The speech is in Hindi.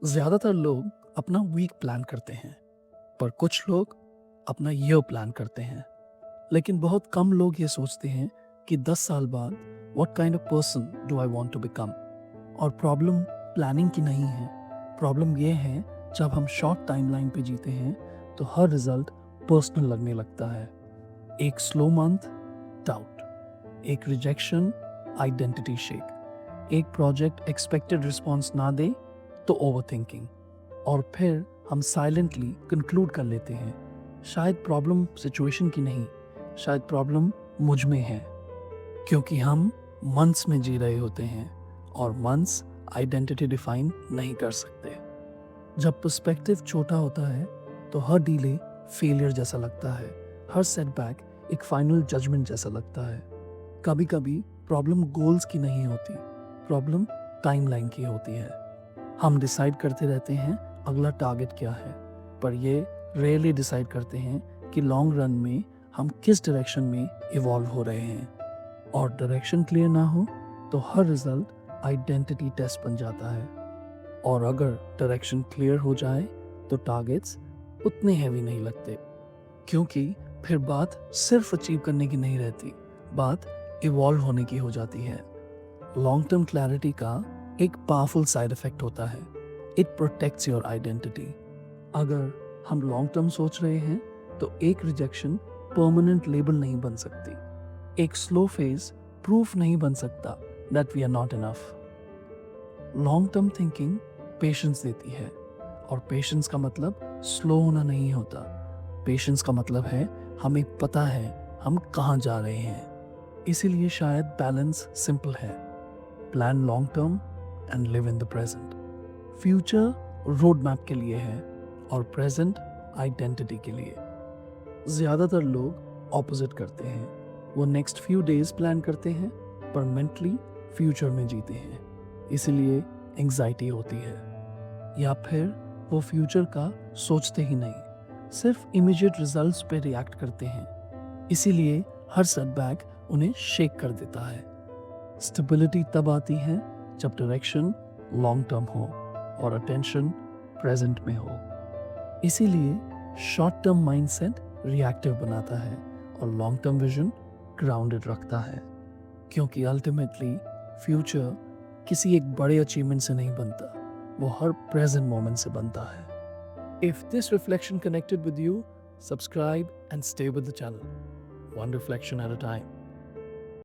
ज़्यादातर लोग अपना वीक प्लान करते हैं, पर कुछ लोग अपना ईयर प्लान करते हैं। लेकिन बहुत कम लोग ये सोचते हैं कि 10 साल बाद what kind of person do I want to become. और प्रॉब्लम प्लानिंग की नहीं है, प्रॉब्लम ये है जब हम शॉर्ट टाइमलाइन पे जीते हैं तो हर रिजल्ट पर्सनल लगने लगता है। एक स्लो मंथ, डाउट। एक रिजेक्शन, आइडेंटिटी शेक। एक प्रोजेक्ट एक्सपेक्टेड रिस्पॉन्स ना दे तो ओवरथिंकिंग। और फिर हम साइलेंटली कंक्लूड कर लेते हैं, शायद प्रॉब्लम सिचुएशन की नहीं, शायद प्रॉब्लम मुझ में है। क्योंकि हम मंथ्स में जी रहे होते हैं और मंथ्स आइडेंटिटी डिफाइन नहीं कर सकते। जब पर्सपेक्टिव छोटा होता है तो हर डीले फेलियर जैसा लगता है, हर सेटबैक एक फाइनल जजमेंट जैसा लगता है। कभी कभी प्रॉब्लम गोल्स की नहीं होती, प्रॉब्लम टाइमलाइन की होती है। हम डिसाइड करते रहते हैं अगला टारगेट क्या है, पर ये रेयरली डिसाइड करते हैं कि लॉन्ग रन में हम किस डायरेक्शन में इवॉल्व हो रहे हैं। और डायरेक्शन क्लियर ना हो तो हर रिजल्ट आइडेंटिटी टेस्ट बन जाता है। और अगर डायरेक्शन क्लियर हो जाए तो टारगेट्स उतने हैवी नहीं लगते, क्योंकि फिर बात सिर्फ अचीव करने की नहीं रहती, बात इवॉल्व होने की हो जाती है। लॉन्ग टर्म क्लैरिटी का एक पावरफुल साइड इफेक्ट होता है, इट प्रोटेक्ट्स योर आइडेंटिटी। अगर हम लॉन्ग टर्म सोच रहे हैं तो एक रिजेक्शन परमानेंट लेबल नहीं बन सकती, एक स्लो फेज प्रूफ नहीं बन सकता that we are not enough. Long term thinking patience देती है, और पेशेंस का मतलब स्लो होना नहीं होता। पेशेंस का मतलब है हमें पता है हम कहाँ जा रहे हैं। इसीलिए शायद बैलेंस सिंपल है, plan long term and live in the present. Future road map के लिए है और प्रेजेंट आइडेंटिटी के लिए। ज़्यादातर लोग ऑपोजिट करते हैं, वो नेक्स्ट फ्यू डेज प्लान करते हैं पर मेंटली फ्यूचर में जीते हैं, इसलिए एंग्जाइटी होती है। या फिर वो फ्यूचर का सोचते ही नहीं, सिर्फ इमीडिएट रिजल्ट्स पे रिएक्ट करते हैं, इसीलिए हर सेटबैक उन्हें शेक कर देता है। स्टेबिलिटी तब आती है जब डायरेक्शन लॉन्ग टर्म हो और अटेंशन प्रेजेंट में हो। इसीलिए शॉर्ट टर्म माइंडसेट रिएक्टिव बनाता है और लॉन्ग टर्म विजन ग्राउंडेड रखता है, क्योंकि अल्टीमेटली फ्यूचर किसी एक बड़े अचीवमेंट से नहीं बनता, वो हर प्रेजेंट मोमेंट से बनता है। If this reflection connected with you, subscribe and stay with the channel, one reflection at a time.